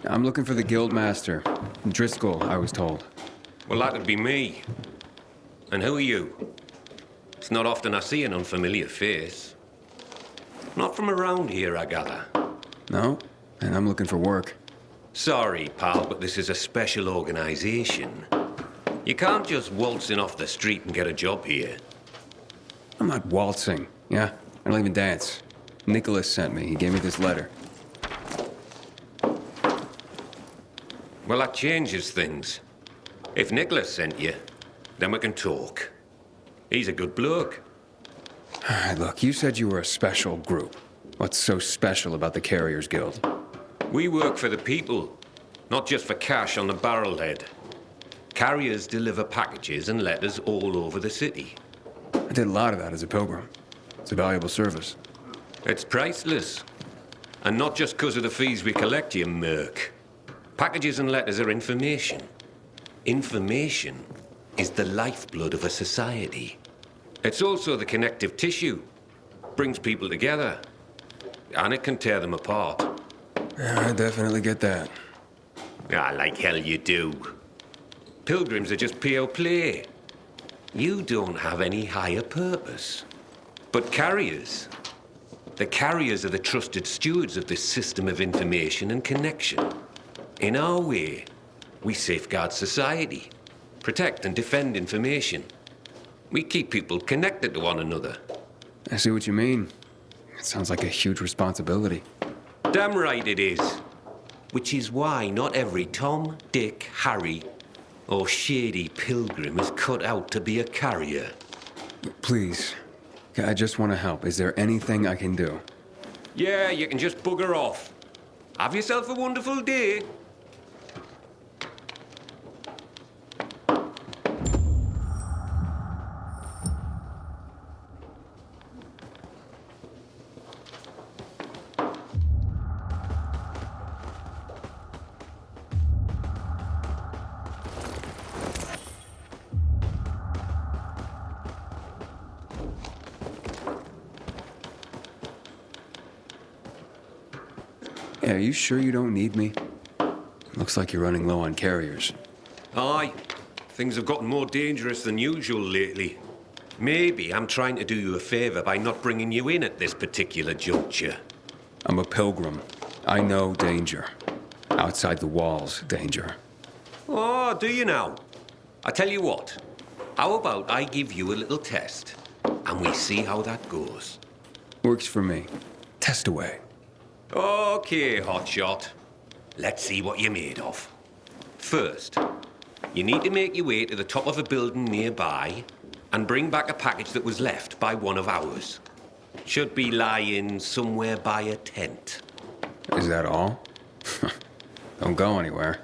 I'm looking for the Guildmaster. Driscoll, I was told. Well, that'd be me. And who are you? It's not often I see an unfamiliar face. Not from around here, I gather. No, and I'm looking for work. Sorry, pal, but this is a special organization. You can't just waltz in off the street and get a job here. I'm not waltzing, yeah? I don't even dance. Nicholas sent me. He gave me this letter. Well, that changes things. If Nicholas sent you, then we can talk. He's a good bloke. Look, you said you were a special group. What's so special about the Carriers Guild? We work for the people, not just for cash on the barrelhead. Carriers deliver packages and letters all over the city. I did a lot of that as a pilgrim. It's a valuable service. It's priceless. And not just because of the fees we collect, you merc. Packages and letters are information. Information is the lifeblood of a society. It's also the connective tissue. Brings people together. And it can tear them apart. Yeah, I definitely get that. Ah, like hell you do. Pilgrims are just pure play. You don't have any higher purpose. But carriers, the carriers are the trusted stewards of this system of information and connection. In our way, we safeguard society, protect and defend information. We keep people connected to one another. I see what you mean. It sounds like a huge responsibility. Damn right it is. Which is why not every Tom, Dick, Harry, or shady pilgrim is cut out to be a carrier. Please, I just want to help. Is there anything I can do? Yeah, you can just bugger off. Have yourself a wonderful day. Yeah, are you sure you don't need me? Looks like you're running low on carriers. Aye, things have gotten more dangerous than usual lately. Maybe I'm trying to do you a favour by not bringing you in at this particular juncture. I'm a pilgrim. I know danger. Outside the walls, danger. Oh, do you now? I tell you what, how about I give you a little test, and we see how that goes? Works for me. Test away. Okay, hotshot. Let's see what you're made of. First, you need to make your way to the top of a building nearby and bring back a package that was left by one of ours. Should be lying somewhere by a tent. Is that all? Don't go anywhere.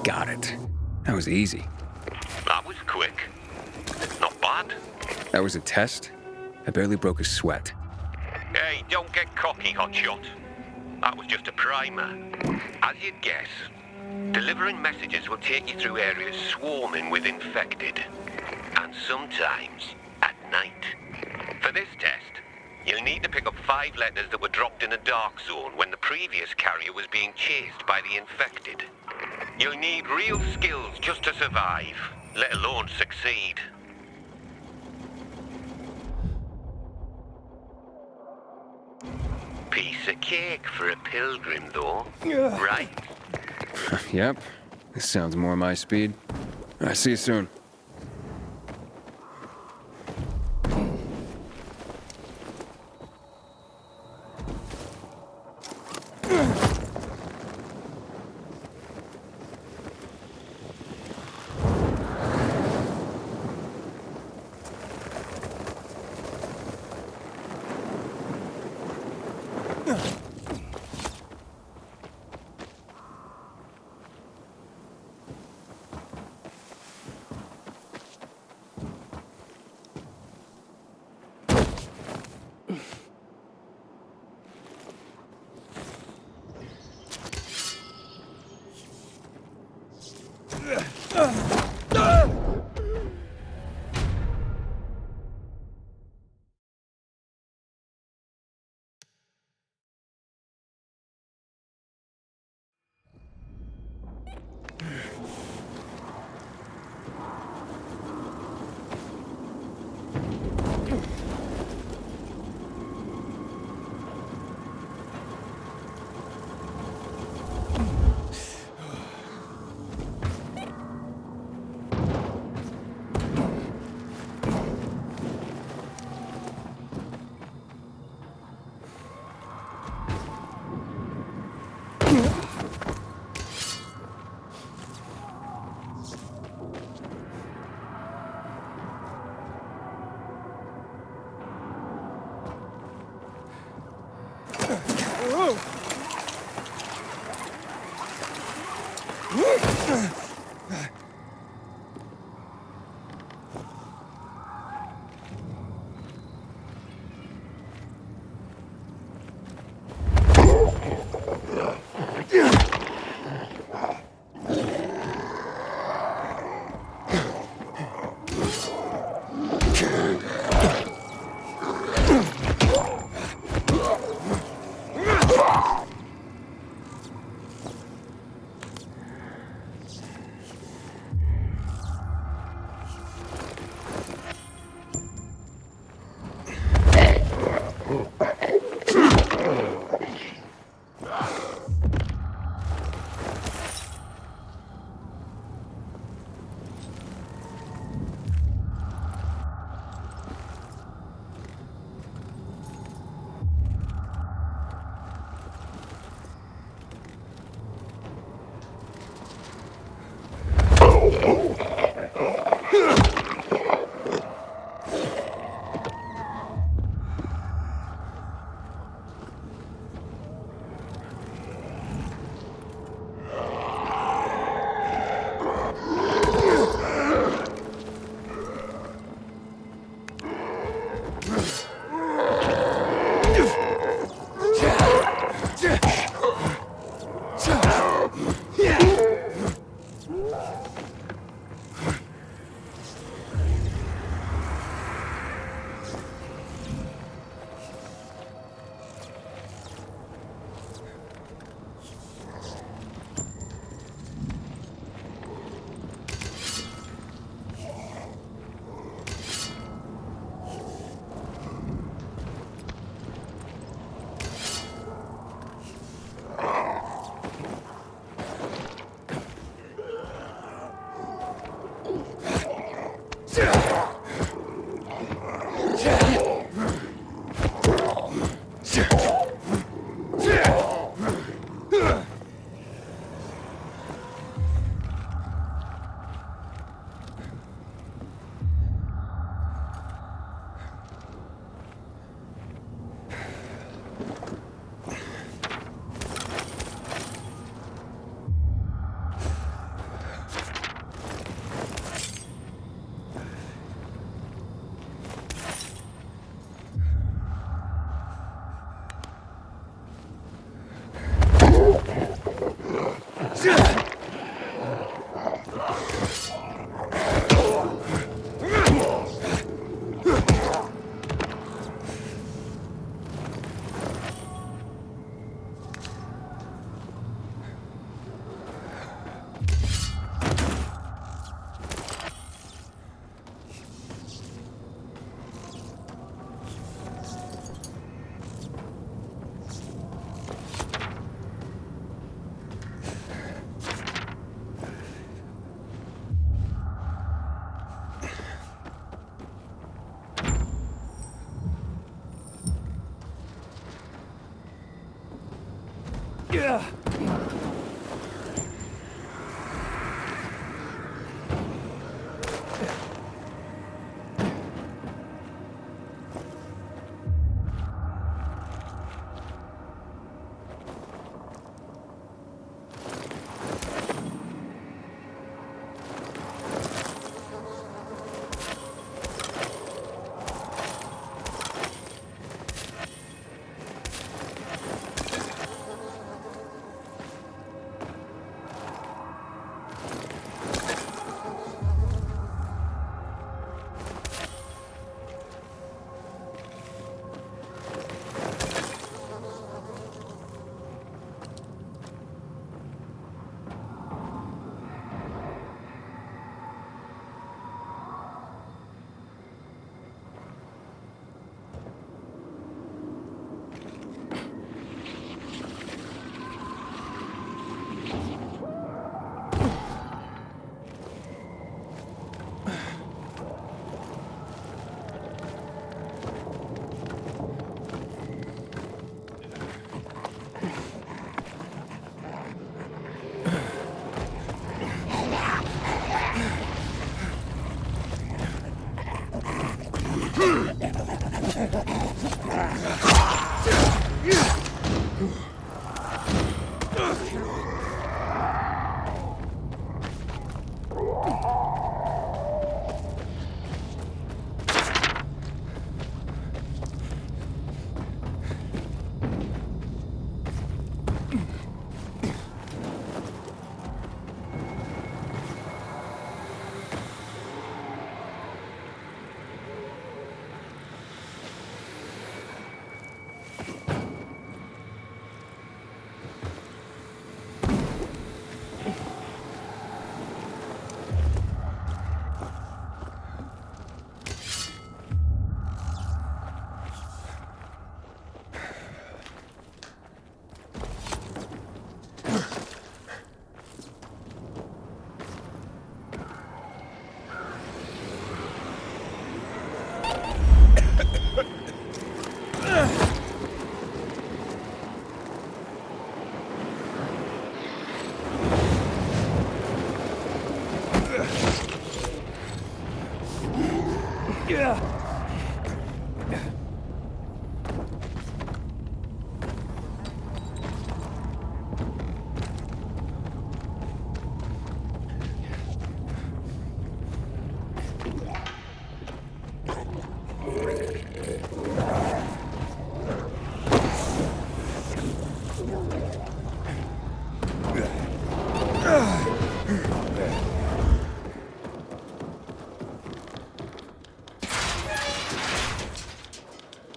Got it. That was easy. That was quick. Not bad. That was a test. I barely broke a sweat. Hey, don't get cocky, hotshot. That was just a primer. As you'd guess, delivering messages will take you through areas swarming with infected. And sometimes at night. For this test, you'll need to pick up 5 letters that were dropped in a dark zone when the previous carrier was being chased by the infected. You'll need real skills just to survive, let alone succeed. Piece of cake for a pilgrim, though. Right? Yep. This sounds more my speed. All right, see you soon.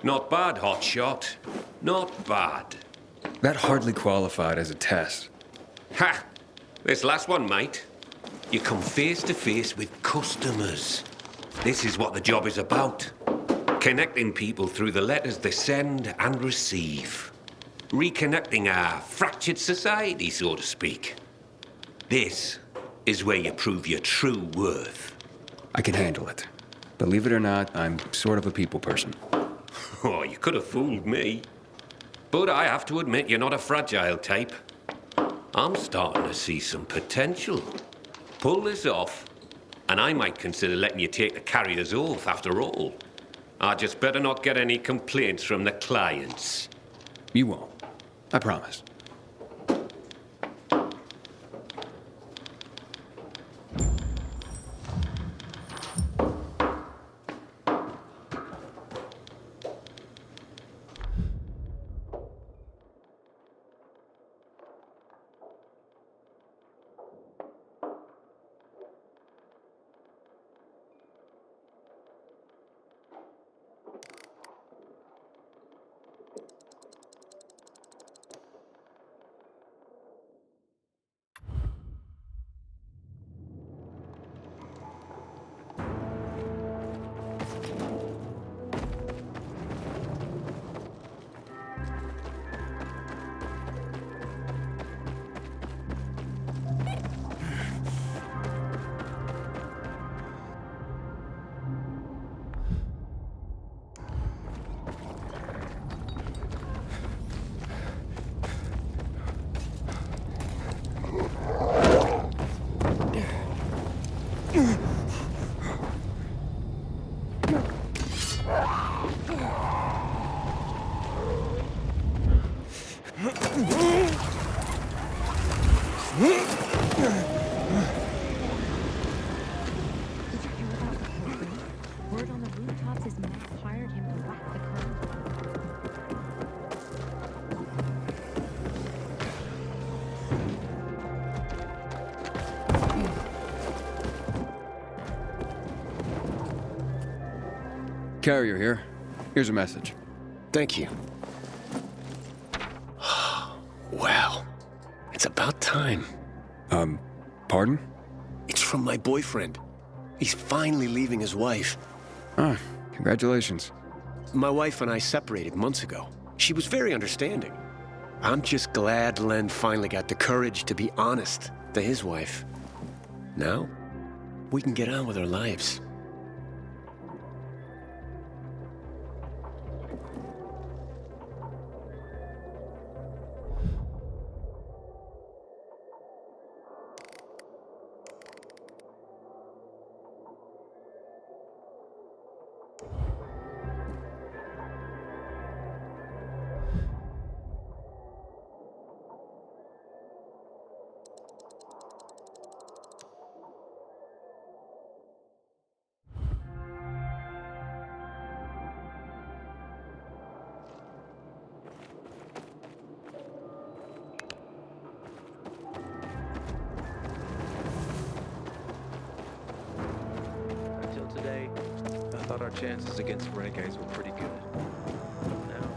Not bad, hotshot. Not bad. That hardly qualified as a test. Ha! This last one, mate. You come face to face with customers. This is what the job is about. Connecting people through the letters they send and receive. Reconnecting our fractured society, so to speak. This is where you prove your true worth. I can handle it. Believe it or not, I'm sort of a people person. Oh, you could have fooled me. But I have to admit you're not a fragile type. I'm starting to see some potential. Pull this off, and I might consider letting you take the carrier's oath after all. I just better not get any complaints from the clients. You won't. I promise. Did you hear about the whole thing? Word on the rooftops is Max hired him to whack the curb. Carrier here. Here's a message. Thank you. Wow. It's about time. Pardon? It's from my boyfriend. He's finally leaving his wife. Ah, congratulations. My wife and I separated months ago. She was very understanding. I'm just glad Len finally got the courage to be honest to his wife. Now, we can get on with our lives. Until today, I thought our chances against renegades were pretty good. Now,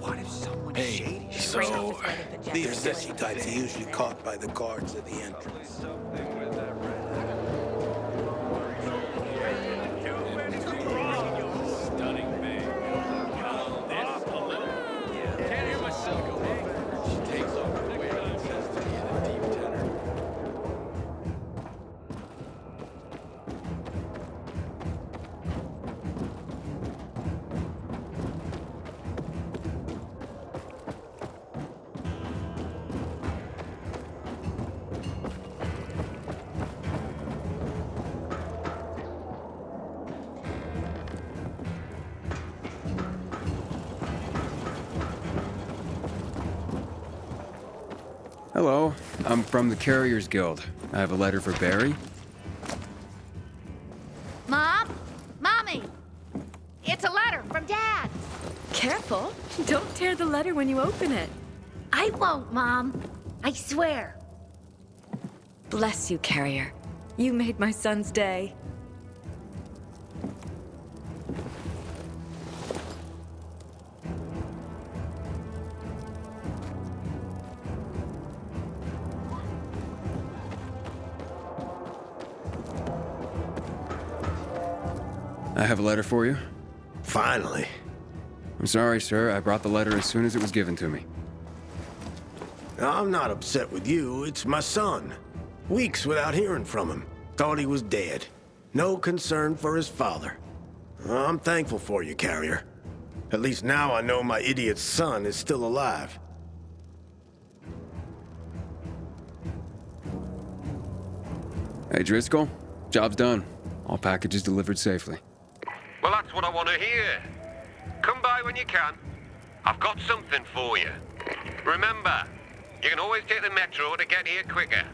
What if someone Hey, shady so These there's sissy types are usually caught by the guards at the entrance. something with that red. stunning thing. Can't hear myself go up. She takes over the way it says to me in a deep tenor. Hello, I'm from the Carriers Guild. I have a letter for Barry. Mom? Mommy! It's a letter from Dad! Careful. Don't tear the letter when you open it. I won't, Mom. I swear. Bless you, Carrier. You made my son's day. I have a letter for you. Finally. I'm sorry, sir. I brought the letter as soon as it was given to me. I'm not upset with you. It's my son. Weeks without hearing from him. Thought he was dead. No concern for his father. I'm thankful for you, Carrier. At least now I know my idiot son is still alive. Hey, Driscoll. Job's done. All packages delivered safely. Well, that's what I want to hear. Come by when you can. I've got something for you. Remember, you can always take the metro to get here quicker.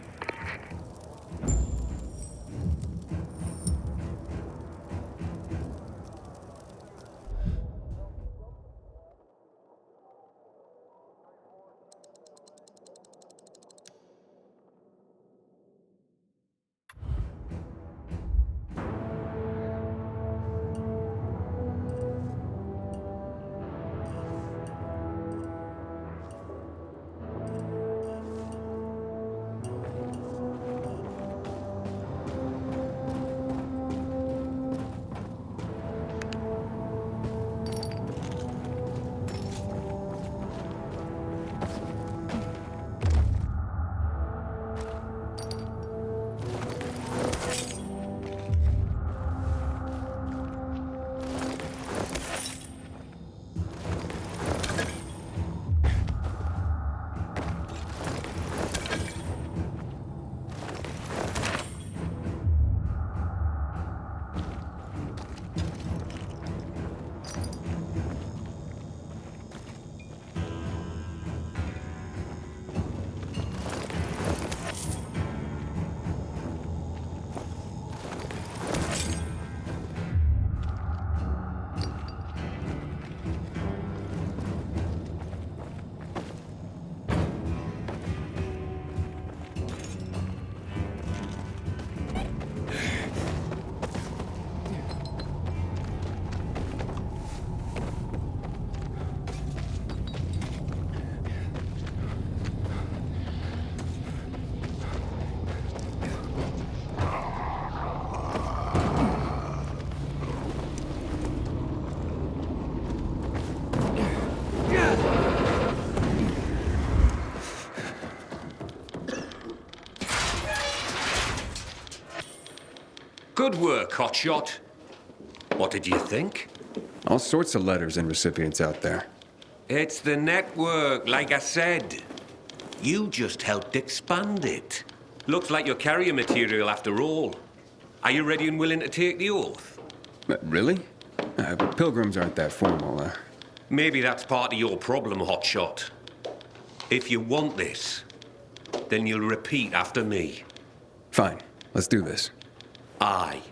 Good work, Hotshot. What did you think? All sorts of letters and recipients out there. It's the network, like I said. You just helped expand it. Looks like you're carrier material after all. Are you ready and willing to take the oath? Really? Pilgrims aren't that formal. Maybe that's part of your problem, Hotshot. If you want this, then you'll repeat after me. Fine, let's do this. I,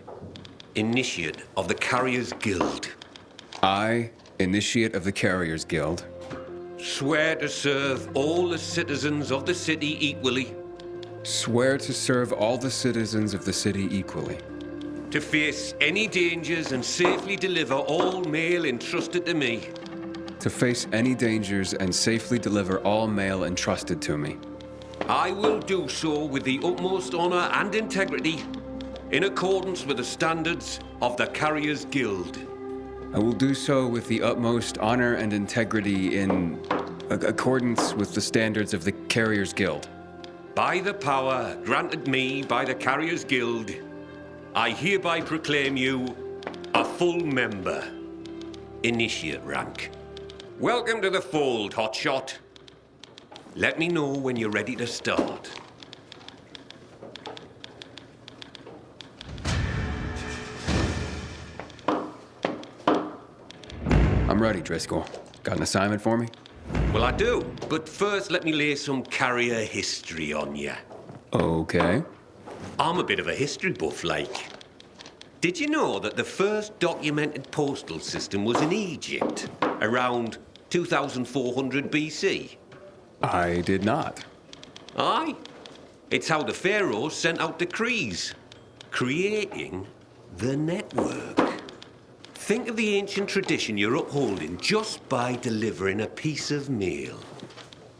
Initiate of the Carriers Guild, I, Initiate of the Carriers Guild, swear to serve all the citizens of the city equally, swear to serve all the citizens of the city equally, to face any dangers and safely deliver all mail entrusted to me, to face any dangers and safely deliver all mail entrusted to me. I will do so with the utmost honor and integrity, in accordance with the standards of the Carriers Guild. I will do so with the utmost honor and integrity in accordance with the standards of the Carriers Guild. By the power granted me by the Carriers Guild, I hereby proclaim you a full member, Initiate rank. Welcome to the fold, Hotshot. Let me know when you're ready to start. I'm ready, Driscoll. Got an assignment for me? Well, I do. But first, let me lay some carrier history on you. Okay. I'm a bit of a history buff, like. Did you know that the first documented postal system was in Egypt, around 2400 BC? I did not. Aye. It's how the pharaohs sent out decrees, creating the network. Think of the ancient tradition you're upholding just by delivering a piece of mail.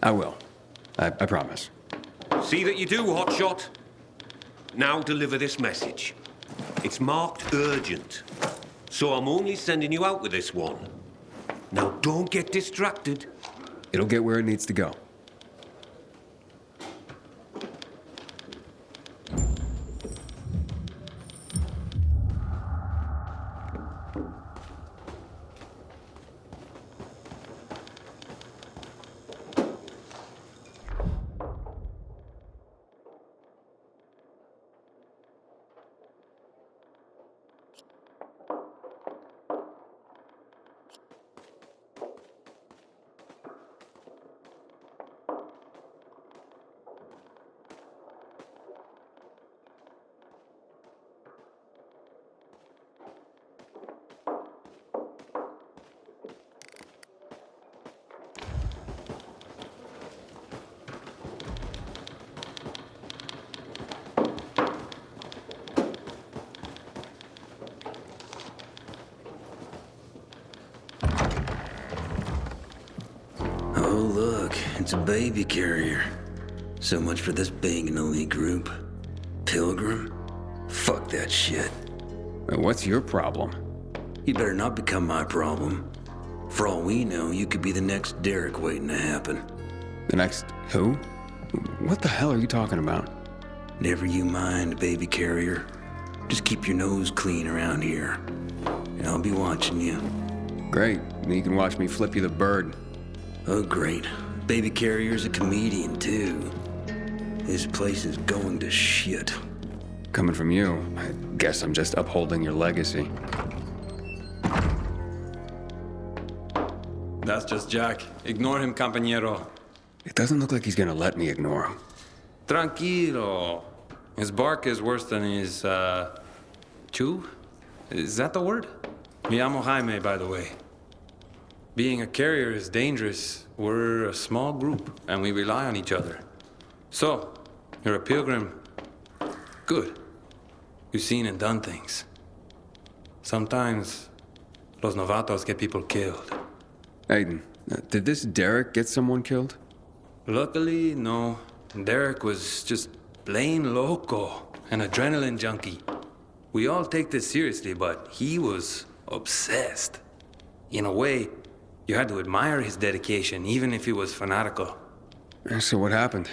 I will. I promise. See that you do, Hotshot. Now deliver this message. It's marked urgent, so I'm only sending you out with this one. Now don't get distracted. It'll get where it needs to go. Oh, look, it's a baby carrier. So much for this being an elite group. Pilgrim? Fuck that shit. What's your problem? You better not become my problem. For all we know, you could be the next Derek waiting to happen. The next who? What the hell are you talking about? Never you mind, baby carrier. Just keep your nose clean around here. And I'll be watching you. Great. Then you can watch me flip you the bird. Oh, great. Baby carrier's a comedian, too. This place is going to shit. Coming from you, I guess I'm just upholding your legacy. That's just Jack. Ignore him, compañero. It doesn't look like he's gonna let me ignore him. Tranquilo. His bark is worse than his, chew? Is that the word? Me llamo Jaime, by the way. Being a carrier is dangerous. We're a small group, and we rely on each other. So, you're a pilgrim. Good. You've seen and done things. Sometimes, los novatos get people killed. Aiden, did this Derek get someone killed? Luckily, no. Derek was just plain loco, an adrenaline junkie. We all take this seriously, but he was obsessed. In a way, you had to admire his dedication, even if he was fanatical. So what happened?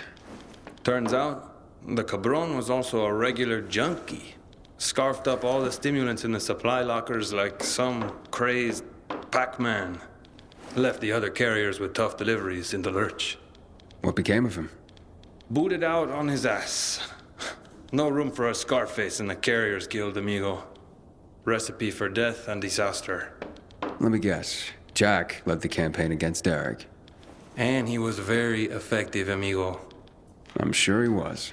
Turns out, the cabron was also a regular junkie. Scarfed up all the stimulants in the supply lockers like some crazed Pac-Man. Left the other carriers with tough deliveries in the lurch. What became of him? Booted out on his ass. No room for a Scarface in the Carriers Guild, amigo. Recipe for death and disaster. Let me guess. Jack led the campaign against Derek. And he was very effective, amigo. I'm sure he was.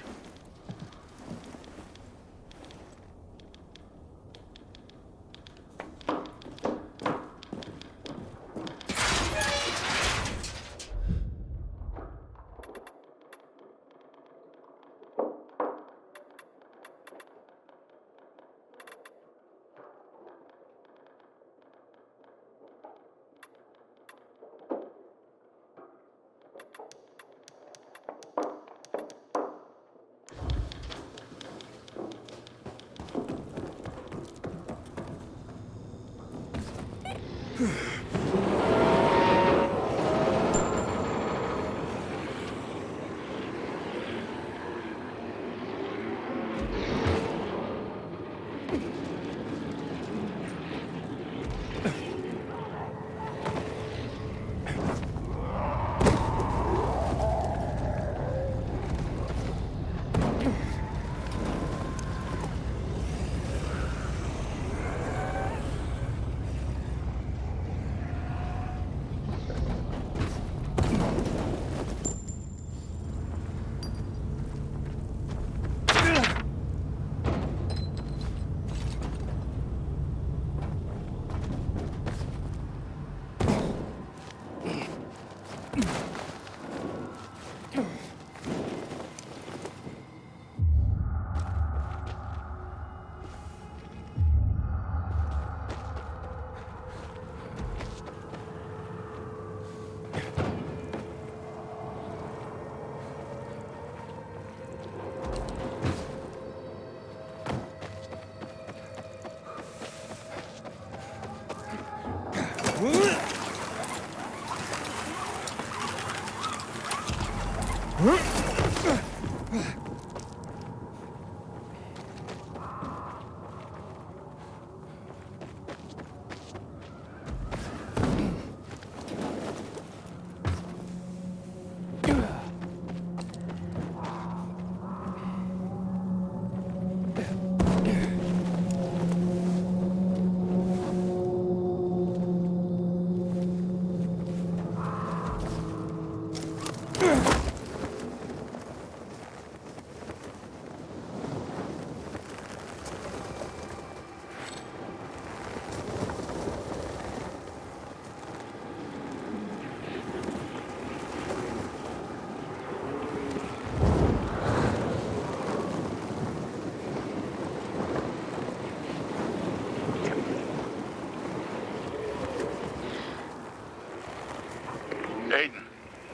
Aiden,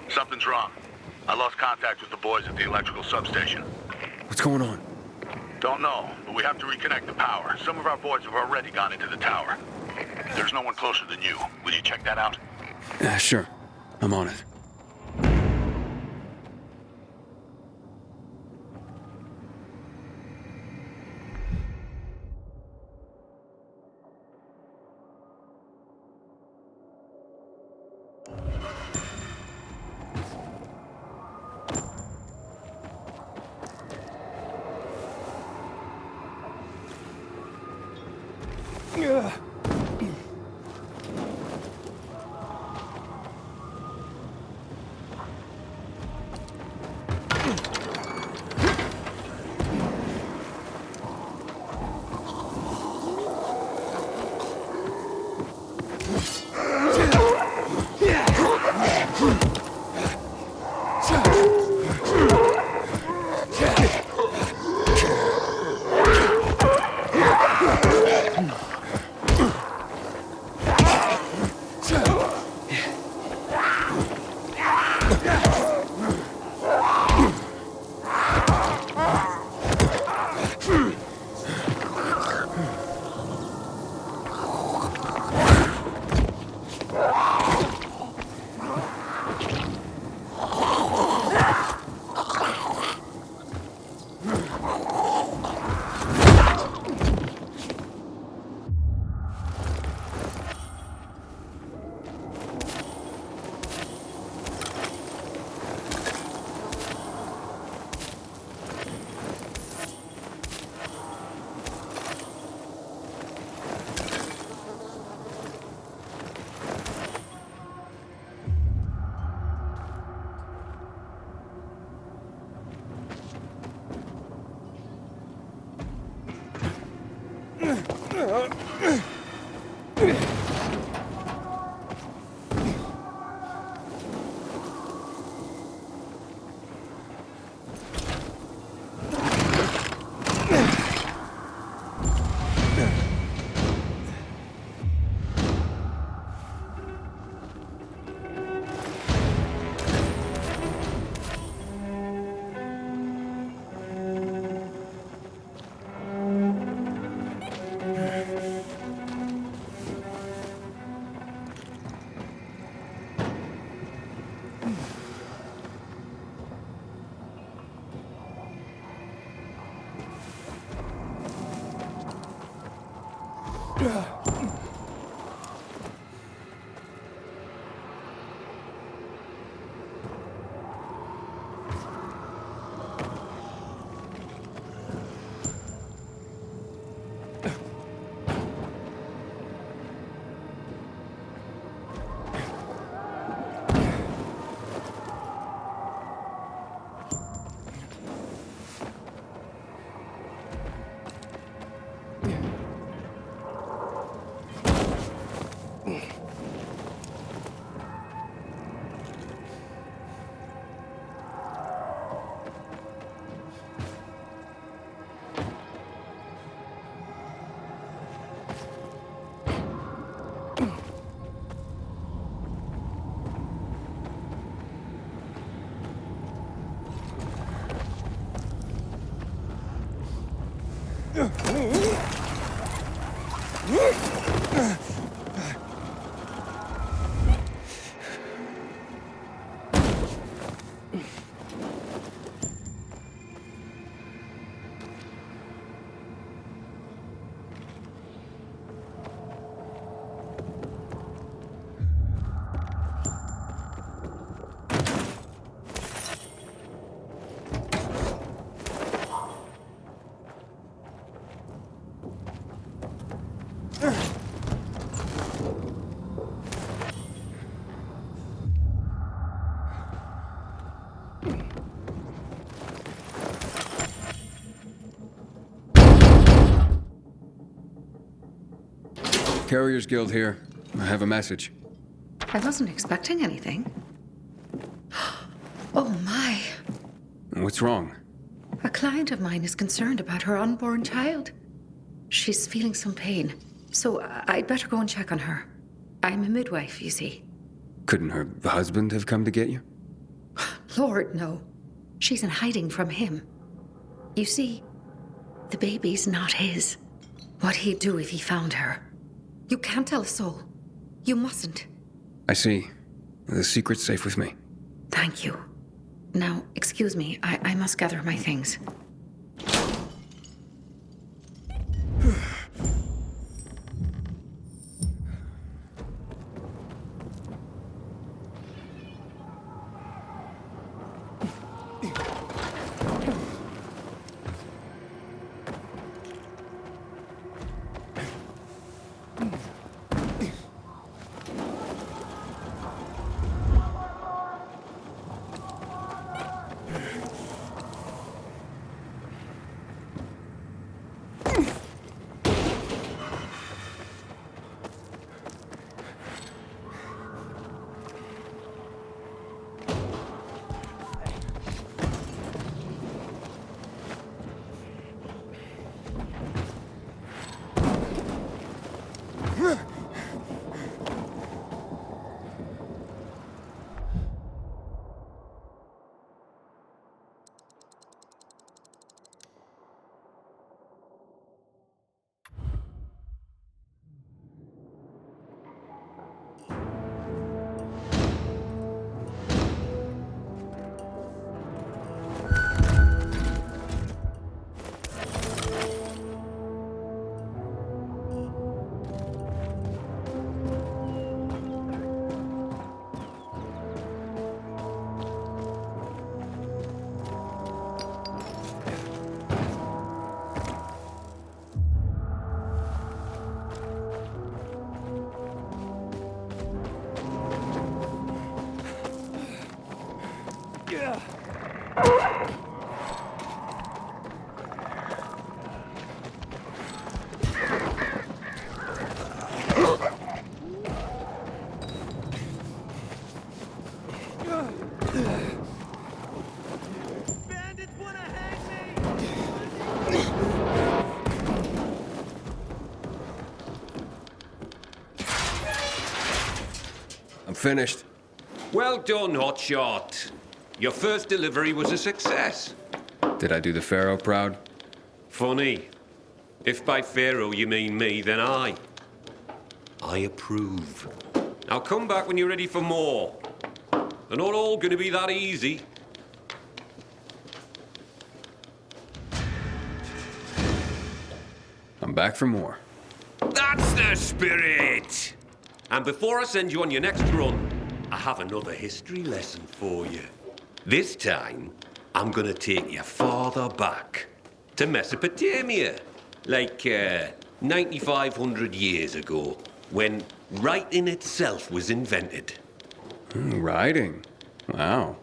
something's wrong. I lost contact with the boys at the electrical substation. What's going on? Don't know, but we have to reconnect the power. Some of our boys have already gone into the tower. There's no one closer than you. Will you check that out? Sure. I'm on it. Carriers Guild here. I have a message. I wasn't expecting anything. Oh my. What's wrong? A client of mine is concerned about her unborn child. She's feeling some pain, so I'd better go and check on her. I'm a midwife, you see. Couldn't her husband have come to get you? Lord, no. She's in hiding from him. You see, the baby's not his. What he'd do if he found her. You can't tell a soul. You mustn't. I see. The secret's safe with me. Thank you. Now, excuse me, I must gather my things. I'm finished. Well done, Hotshot. Your first delivery was a success. Did I do the Pharaoh proud? Funny. If by Pharaoh you mean me, then I approve. Now come back when you're ready for more. They're not all gonna be that easy. I'm back for more. That's the spirit! And before I send you on your next run, I have another history lesson for you. This time, I'm gonna take you farther back to Mesopotamia, like 9,500 years ago, when writing itself was invented. Writing? Wow.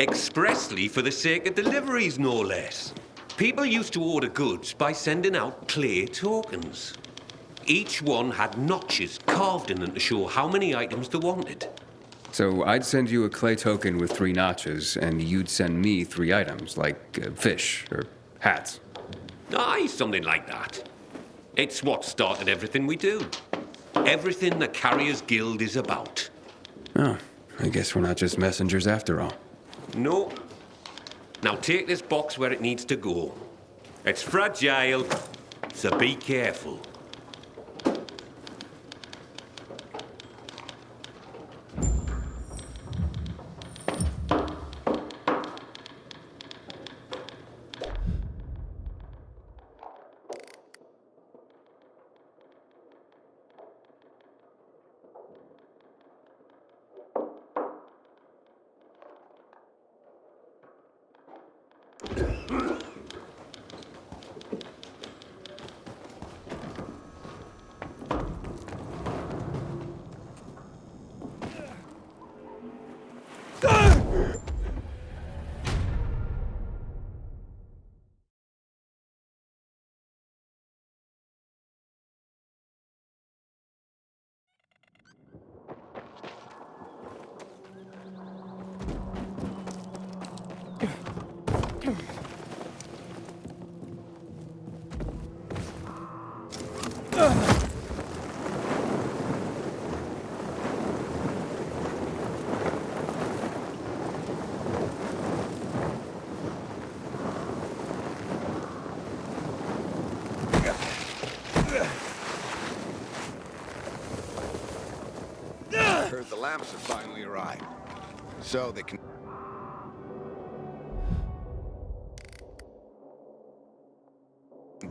Expressly for the sake of deliveries, no less. People used to order goods by sending out clay tokens. Each one had notches carved in them to show how many items they wanted. So I'd send you a clay token with 3 notches, and you'd send me 3 items, like fish or hats. Aye, something like that. It's what started everything we do. Everything the Carriers Guild is about. Oh, I guess we're not just messengers after all. No. Now take this box where it needs to go. It's fragile, so be careful. Heard the lamps have finally arrived. So they can...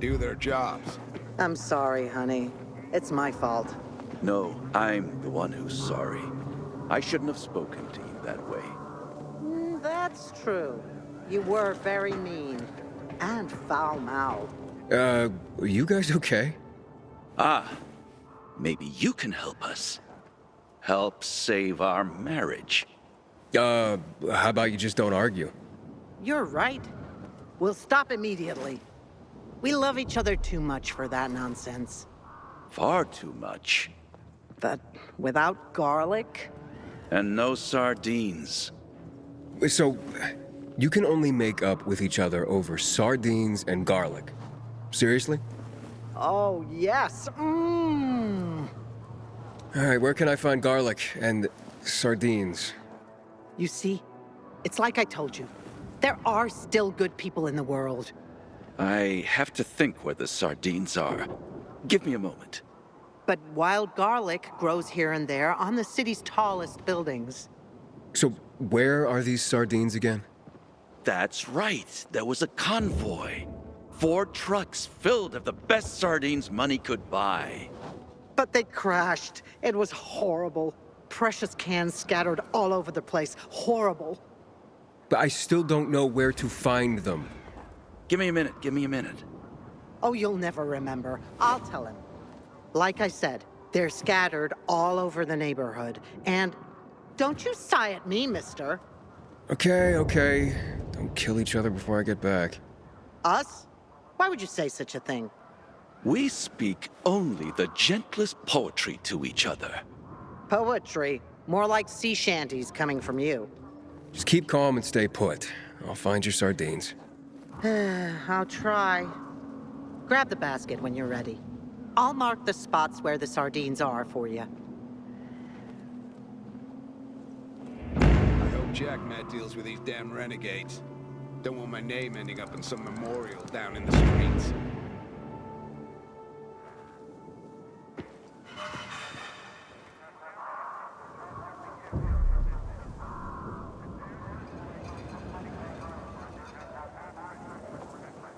do their jobs. I'm sorry, honey. It's my fault. No, I'm the one who's sorry. I shouldn't have spoken to you that way. That's true. You were very mean. And foul-mouthed. Are you guys okay? Ah, maybe you can help us. Help save our marriage. How about you just don't argue? You're right. We'll stop immediately. We love each other too much for that nonsense. Far too much. But without garlic? And no sardines. So, you can only make up with each other over sardines and garlic. Seriously? Oh, yes. Mmm. All right, where can I find garlic and sardines? You see, it's like I told you. There are still good people in the world. I have to think where the sardines are. Give me a moment. But wild garlic grows here and there on the city's tallest buildings. So, where are these sardines again? That's right. There was a convoy. 4 trucks filled of the best sardines money could buy. But they crashed. It was horrible. Precious cans scattered all over the place. Horrible. But I still don't know where to find them. Give me a minute. Give me a minute. Oh, you'll never remember. I'll tell him. Like I said, they're scattered all over the neighborhood. And don't you sigh at me, mister. Okay. Don't kill each other before I get back. Us? Why would you say such a thing? We speak only the gentlest poetry to each other. Poetry? More like sea shanties coming from you. Just keep calm and stay put. I'll find your sardines. I'll try. Grab the basket when you're ready. I'll mark the spots where the sardines are for you. I hope Jack Matt deals with these damn renegades. Don't want my name ending up in some memorial down in the streets.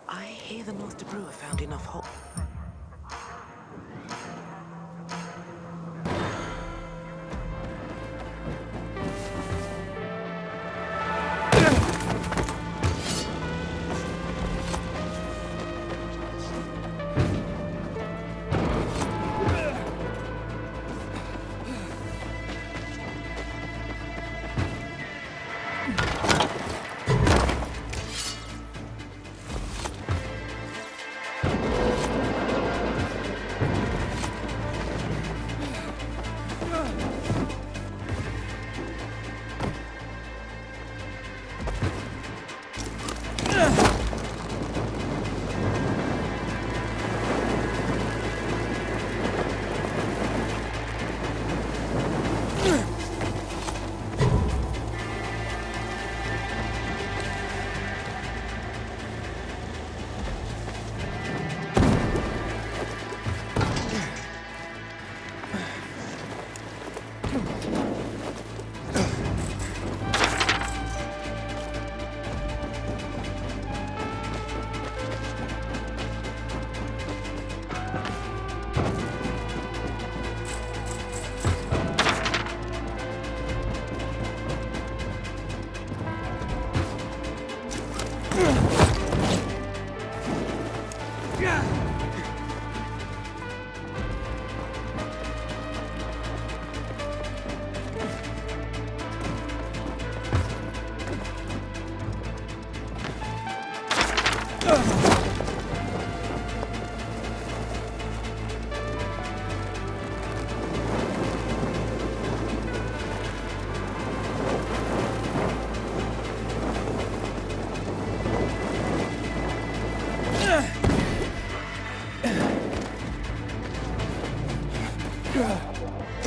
I hear the Master Brewer found enough hope.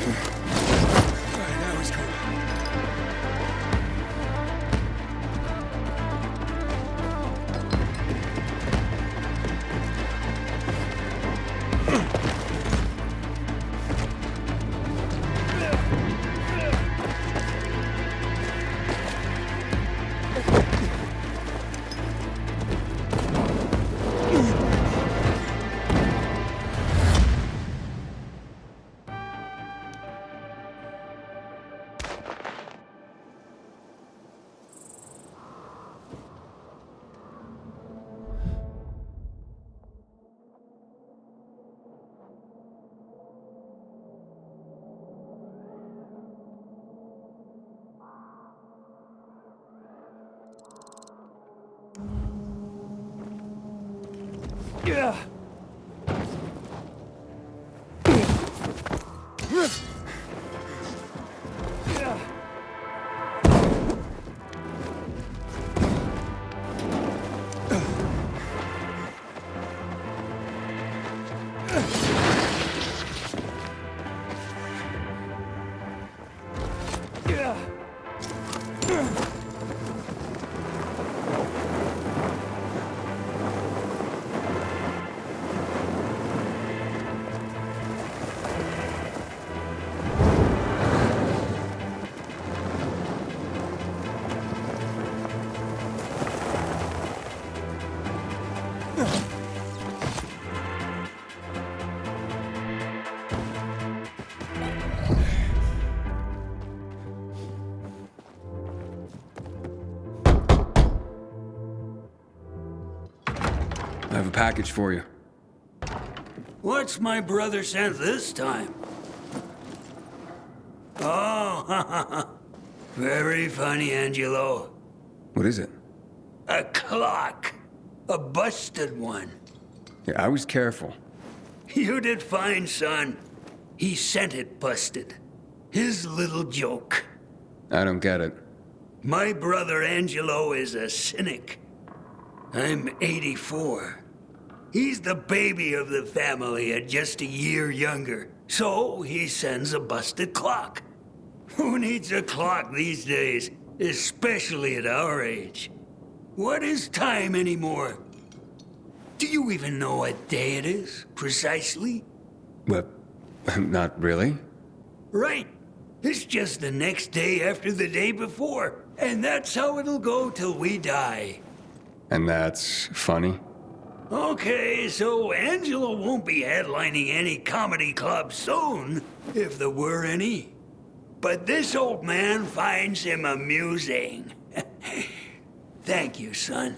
Alright, that was cool. Yeah. I have a package for you. What's my brother sent this time? Oh, very funny, Angelo. What is it? A clock. A busted one. Yeah, I was careful. You did fine, son. He sent it busted. His little joke. I don't get it. My brother Angelo is a cynic. I'm 84. He's the baby of the family at just a year younger. So he sends a busted clock. Who needs a clock these days, especially at our age? What is time anymore? Do you even know what day it is, precisely? Well, not really. Right. It's just the next day after the day before. And that's how it'll go till we die. And that's funny? Okay, so Angelo won't be headlining any comedy club soon, if there were any. But this old man finds him amusing. Thank you, son.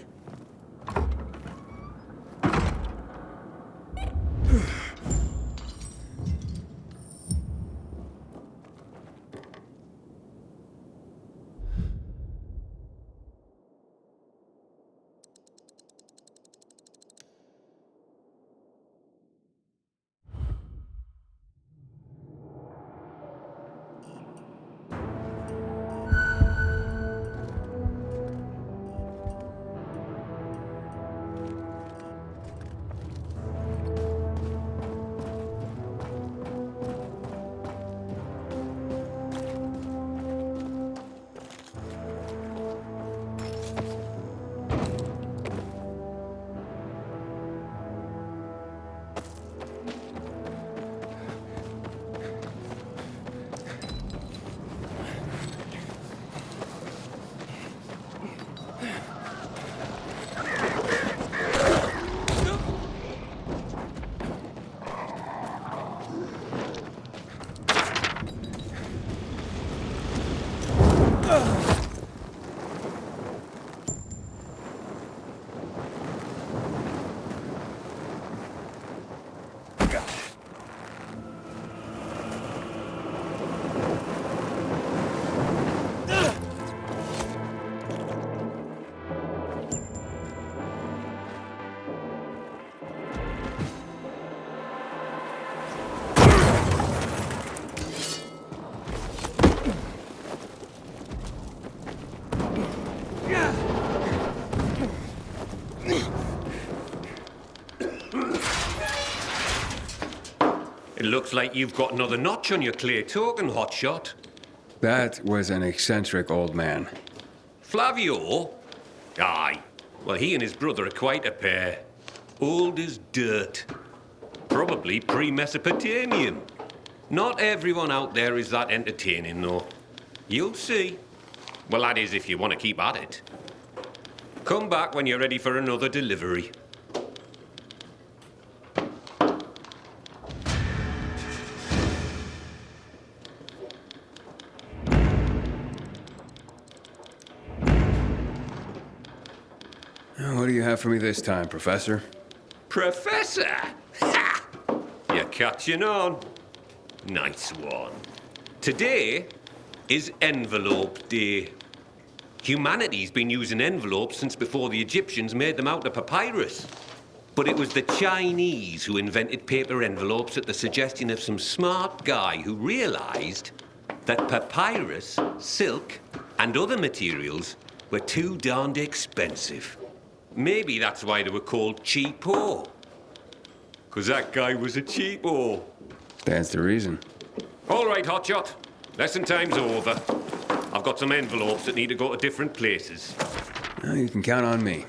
It looks like you've got another notch on your clay token, Hotshot. That was an eccentric old man. Flavio? Aye. Well, he and his brother are quite a pair. Old as dirt. Probably pre-Mesopotamian. Not everyone out there is that entertaining, though. You'll see. Well, that is if you want to keep at it. Come back when you're ready for another delivery. What do you have for me this time, Professor? Professor? Ha! You're catching on. Nice one. Today is Envelope Day. Humanity's been using envelopes since before the Egyptians made them out of papyrus. But it was the Chinese who invented paper envelopes at the suggestion of some smart guy who realized that papyrus, silk, and other materials were too darned expensive. Maybe that's why they were called cheapo. 'Cause that guy was a cheapo. That's the reason. All right, Hotshot. Lesson time's over. I've got some envelopes that need to go to different places. You can count on me.